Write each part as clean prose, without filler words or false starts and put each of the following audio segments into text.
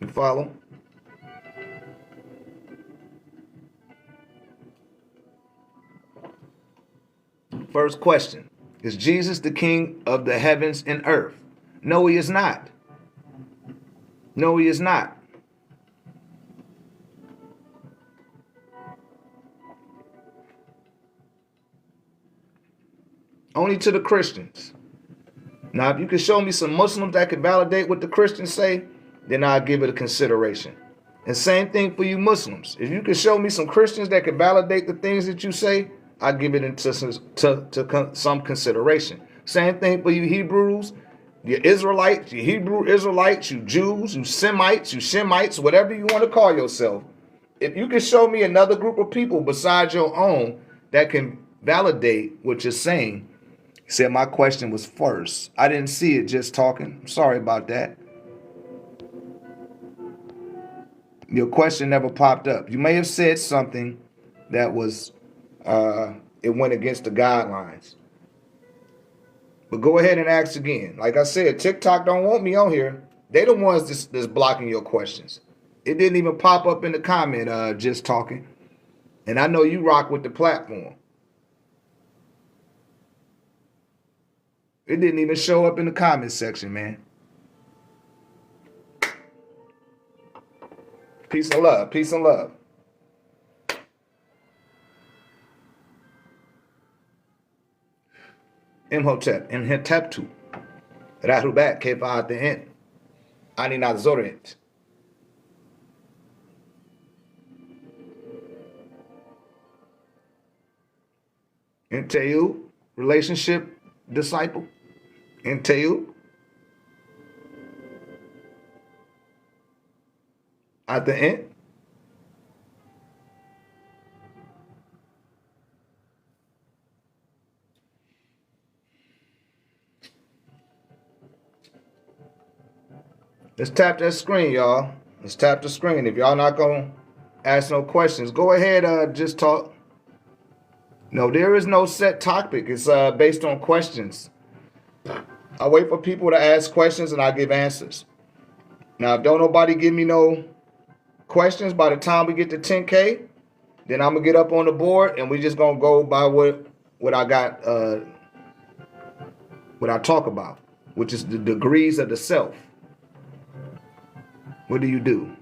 You follow? First question. Is Jesus the king of the heavens and earth? No, he is not. No, he is not. Only to the Christians. Now, if you can show me some Muslims that can validate what the Christians say, then I'll give it a consideration. And same thing for you Muslims. If you can show me some Christians that can validate the things that you say, I'll give it into some consideration. Same thing for you Hebrews, you Israelites, you Hebrew Israelites, you Jews, you Semites, you Shemites, whatever you want to call yourself. If you can show me another group of people besides your own that can validate what you're saying. He said my question was first. I didn't see it just talking. I'm sorry about that. Your question never popped up. You may have said something that was, it went against the guidelines. But go ahead and ask again. Like I said, TikTok don't want me on here. They the ones that's blocking your questions. It didn't even pop up in the comment, just talking. And I know you rock with the platform. It didn't even show up in the comment section, man. Peace and love. Peace and love. Imhotep, Imhoteptu. Rahubat Kefaatehen. Aninazoret. Inteu, relationship disciple. Inteu. At the end. Let's tap that screen, y'all. Let's tap the screen. If y'all not gonna ask no questions, go ahead, just talk. No, there is no set topic. It's based on questions. I wait for people to ask questions and I give answers. Now, if don't nobody give me no questions by the time we get to 10K, then I'm gonna get up on the board and we just gonna go by what I got, what I talk about, which is the degrees of the self. What do you do?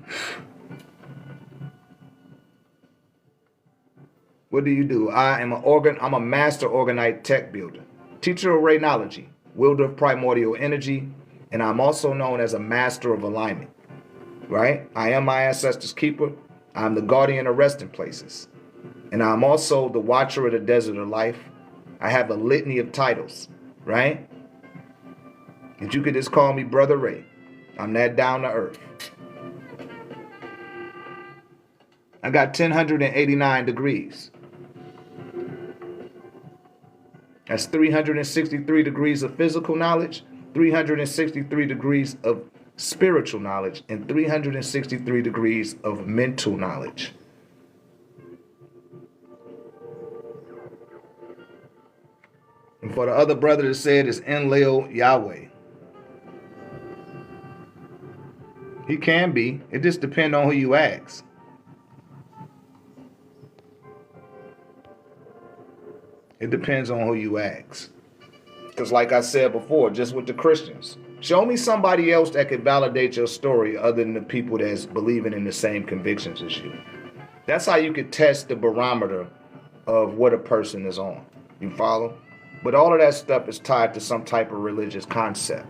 What do you do? I'm a master organite tech builder, teacher of radiology, wielder of primordial energy, and I'm also known as a master of alignment. Right? I am my ancestors' keeper. I'm the guardian of resting places. And I'm also the watcher of the desert of life. I have a litany of titles, right? And you could just call me Brother Ray. I'm that down to earth. I got 1,089 degrees. That's 363 degrees of physical knowledge, 363 degrees of spiritual knowledge, and 363 degrees of mental knowledge. And for the other brother that said it's Enlil Yahweh. He can be. It just depends on who you ask. It depends on who you ask. Because like I said before, just with the Christians, show me somebody else that could validate your story other than the people that's believing in the same convictions as you. That's how you could test the barometer of what a person is on. You follow? But all of that stuff is tied to some type of religious concept.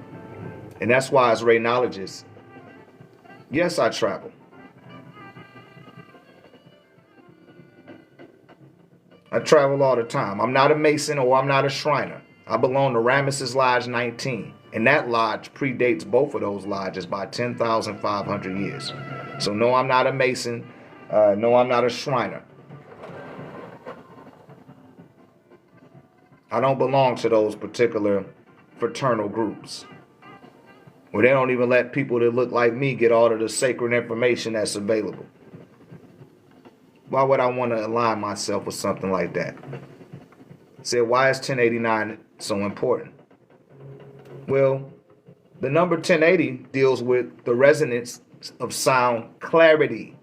And that's why as radiologists, yes, I travel. I travel all the time. I'm not a Mason or I'm not a Shriner. I belong to Ramesses Lodge 19. And that lodge predates both of those lodges by 10,500 years. So no, I'm not a Mason. No, I'm not a Shriner. I don't belong to those particular fraternal groups where they don't even let people that look like me get all of the sacred information that's available. Why would I want to align myself with something like that? Said, why is 1089 so important? Well, the number 1080 deals with the resonance of sound clarity.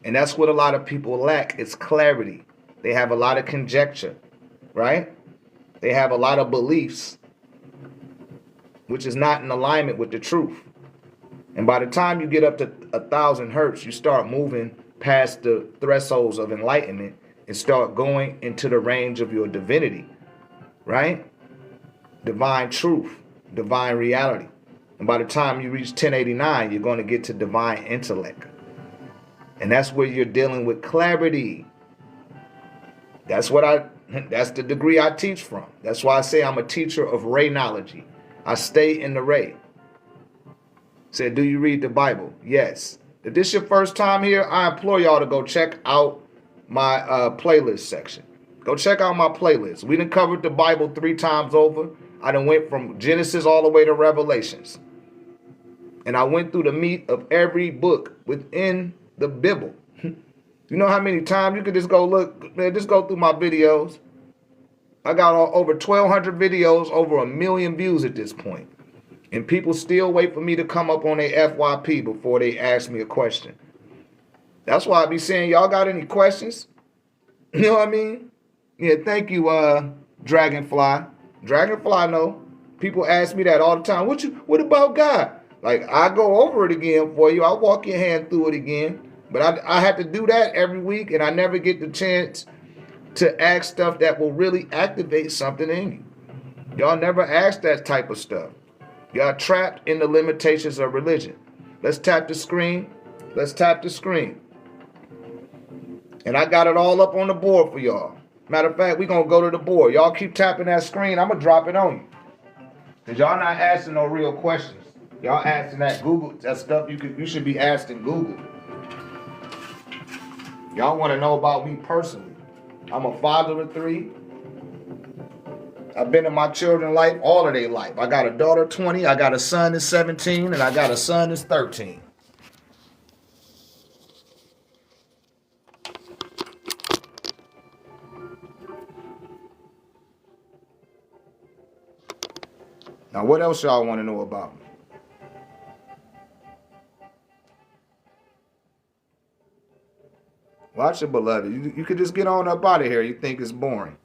And that's what a lot of people lack. It's clarity. They have a lot of conjecture, right? They have a lot of beliefs, which is not in alignment with the truth. And by the time you get up to 1,000 hertz, you start moving past the thresholds of enlightenment and start going into the range of your divinity, right? Divine truth, divine reality. And by the time you reach 1089, you're going to get to divine intellect. And that's where you're dealing with clarity. That's the degree I teach from. That's why I say I'm a teacher of Raynology. I stay in the Ray. Said, do you read the Bible? Yes. If this is your first time here, I implore y'all to go check out my playlist section. Go check out my playlist. We done covered the Bible 3 times over. I done went from Genesis all the way to Revelations. And I went through the meat of every book within the Bible. You know how many times you could just go look, man, just go through my videos. I got over 1,200 videos, over 1 million views at this point. And people still wait for me to come up on their FYP before they ask me a question. That's why I be saying, y'all got any questions? You know what I mean? Yeah, thank you, Dragonfly. Dragonfly, no. People ask me that all the time. What about God? Like, I go over it again for you. I'll walk your hand through it again. But I have to do that every week, and I never get the chance to ask stuff that will really activate something in you. Y'all never ask that type of stuff. Y'all trapped in the limitations of religion. Let's tap the screen. Let's tap the screen. And I got it all up on the board for y'all. Matter of fact, we're going to go to the board. Y'all keep tapping that screen. I'm going to drop it on you. Because y'all not asking no real questions. Y'all asking that Google, that stuff you should be asking Google. Y'all want to know about me personally. I'm a father of 3. I've been in my children's life all of their life. I got a daughter 20, I got a son that's 17, and I got a son that's 13. Now, what else y'all want to know about me? Watch it, beloved. You could just get on up out of here. You think it's boring.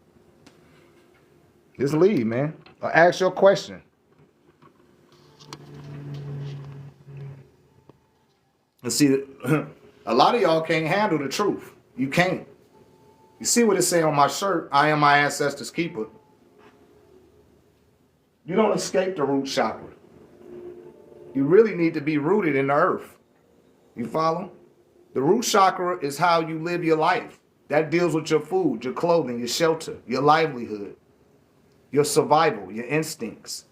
Just leave, man. Or ask your question. And see, a lot of y'all can't handle the truth. You can't. You see what it say on my shirt? I am my ancestors' keeper. You don't escape the root chakra. You really need to be rooted in the earth. You follow? The root chakra is how you live your life. That deals with your food, your clothing, your shelter, your livelihood, your survival, your instincts.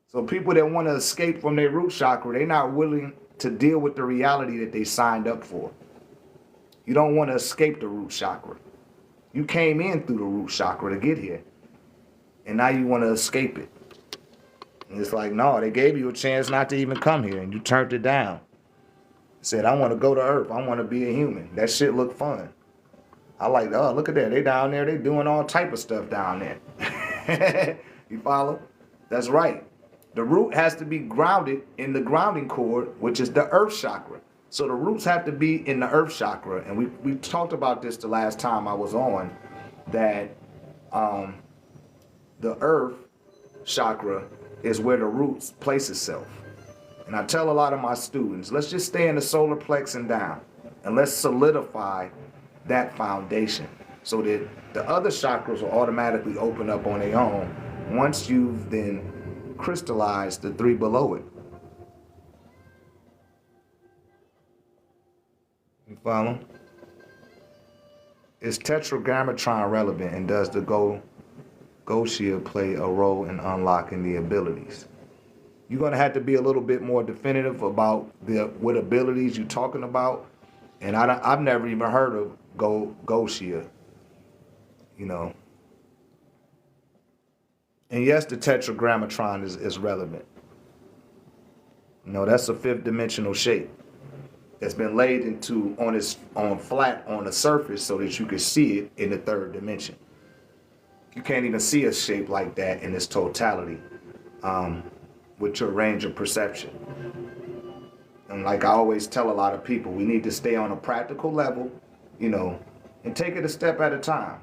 So people that want to escape from their root chakra, they're not willing to deal with the reality that they signed up for. You don't want to escape the root chakra. You came in through the root chakra to get here. And now you want to escape it. And it's like, no, they gave you a chance not to even come here, and you turned it down. Said, I want to go to Earth. I want to be a human. That shit look fun. I like, oh, look at that. They down there. They doing all type of stuff down there. You follow? That's right. The root has to be grounded in the grounding cord, which is the Earth chakra. So the roots have to be in the Earth chakra. And we talked about this the last time I was on, that the Earth chakra is where the roots place itself. And I tell a lot of my students, let's just stay in the solar plex and down, and let's solidify that foundation so that the other chakras will automatically open up on their own once you've then crystallized the 3 below it. You follow? Is tetragrammaton relevant, and does the Goshia play a role in unlocking the abilities? You're going to have to be a little bit more definitive about what abilities you're talking about. And I've never even heard of Goshia, you know. And yes, the tetragrammaton is relevant. You know, that's a 5th dimensional shape that's been laid on flat on the surface so that you can see it in the 3rd dimension. You can't even see a shape like that in its totality with your range of perception. And like I always tell a lot of people, we need to stay on a practical level, and take it a step at a time.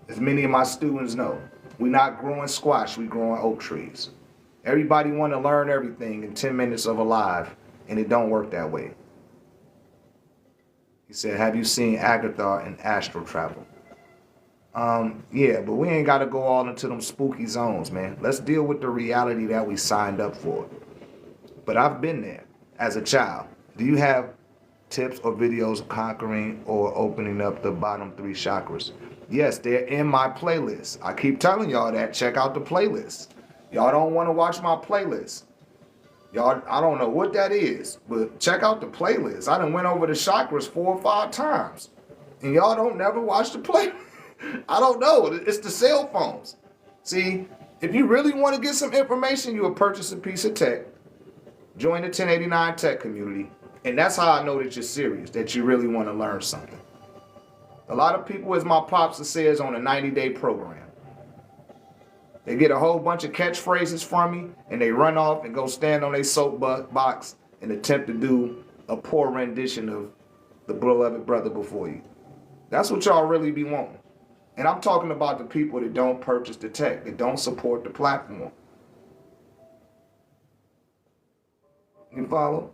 As many of my students know, we're not growing squash, we're growing oak trees. Everybody want to learn everything in 10 minutes of a live, and it don't work that way. He said, have you seen Agatha and Astral Travel? Yeah, but we ain't got to go all into them spooky zones, man. Let's deal with the reality that we signed up for. But I've been there as a child. Do you have tips or videos of conquering or opening up the bottom 3 chakras? Yes, they're in my playlist. I keep telling y'all that. Check out the playlist. Y'all don't want to watch my playlist. Y'all, I don't know what that is, but check out the playlist. I done went over the chakras 4 or 5 times. And y'all don't never watch the playlist. I don't know. It's the cell phones. See, if you really want to get some information, you will purchase a piece of tech. Join the 1089 tech community. And that's how I know that you're serious, that you really want to learn something. A lot of people, as my pops says, on a 90-day program. They get a whole bunch of catchphrases from me, and they run off and go stand on their soapbox and attempt to do a poor rendition of the beloved brother before you. That's what y'all really be wanting. And I'm talking about the people that don't purchase the tech, that don't support the platform. You follow?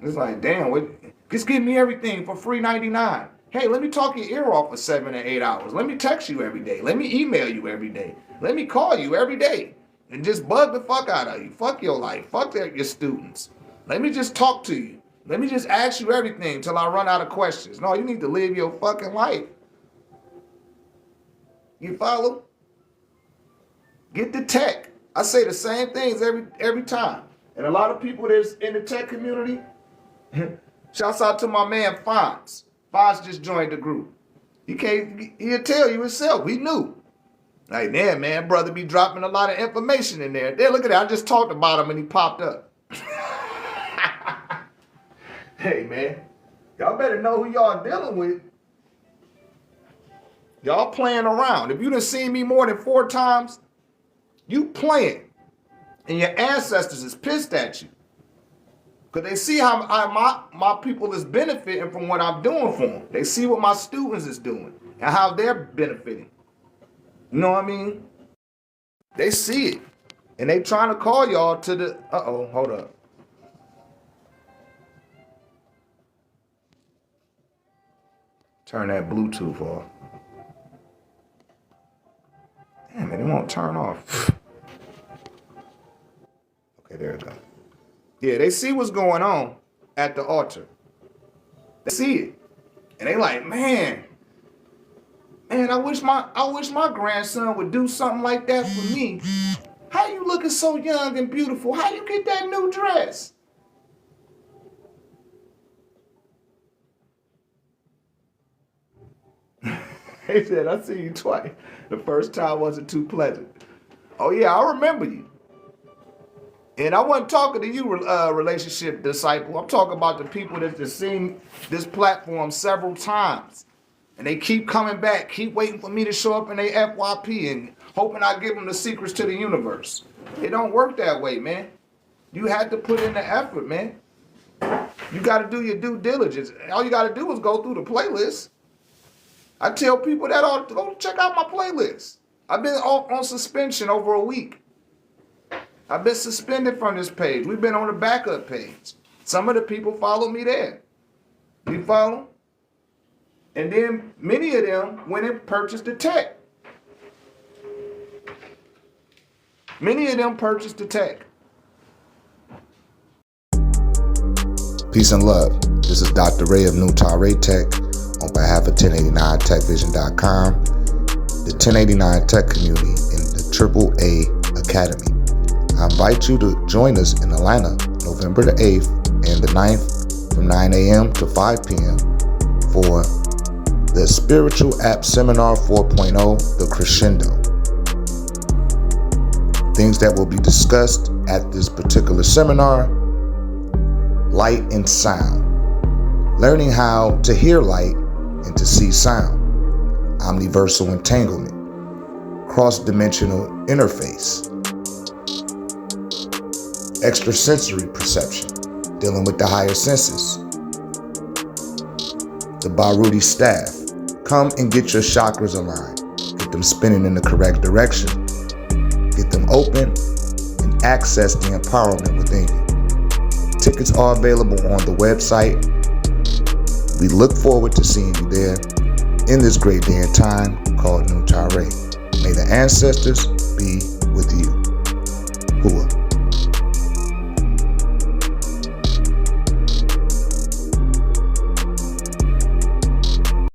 It's like, damn, just give me everything for free $99. Hey, let me talk your ear off for 7 or 8 hours. Let me text you every day. Let me email you every day. Let me call you every day and just bug the fuck out of you. Fuck your life. Fuck your students. Let me just talk to you. Let me just ask you everything till I run out of questions. No, you need to live your fucking life. You follow? Get the tech. I say the same things every time. And a lot of people that's in the tech community, shouts out to my man Fonz. Fonz just joined the group. He'll tell you himself. He knew. Like, damn, man, brother be dropping a lot of information in there. There, look at that. I just talked about him and he popped up. Hey, man, y'all better know who y'all dealing with. Y'all playing around. If you done seen me more than 4 times, you playing. And your ancestors is pissed at you. Because they see how my people is benefiting from what I'm doing for them. They see what my students is doing and how they're benefiting. You know what I mean? They see it. And they trying to call y'all to the... Uh-oh, hold up. Turn that Bluetooth off. Damn it, it won't turn off. Okay, there it goes. Yeah, they see what's going on at the altar. They see it. And they like, man, I wish my grandson would do something like that for me. How you looking so young and beautiful? How you get that new dress? He said, I see you twice. The first time wasn't too pleasant. Oh yeah, I remember you. And I wasn't talking to you, relationship disciple. I'm talking about the people that have seen this platform several times. And they keep coming back, keep waiting for me to show up in their FYP and hoping I give them the secrets to the universe. It don't work that way, man. You had to put in the effort, man. You got to do your due diligence. All you got to do is go through the playlist. I tell people that all go check out my playlist. I've been on suspension over a week. I've been suspended from this page. We've been on the backup page. Some of the people follow me there. You follow? And then many of them went and purchased the tech. Many of them purchased the tech. Peace and love. This is Dr. Ray of New Ray Tech on behalf of 1089techvision.com, the 1089 Tech community in the AAA Academy. I invite you to join us in Atlanta, November the 8th and the 9th from 9 a.m. to 5 p.m. for the Spiritual App Seminar 4.0, The Crescendo. Things that will be discussed at this particular seminar: light and sound, learning how to hear light and to see sound, omniversal entanglement, cross-dimensional interface, extrasensory perception, dealing with the higher senses. The Baruti staff. Come and get your chakras aligned. Get them spinning in the correct direction. Get them open and access the empowerment within you. Tickets are available on the website. We look forward to seeing you there in this great day and time called New Tare. May the ancestors be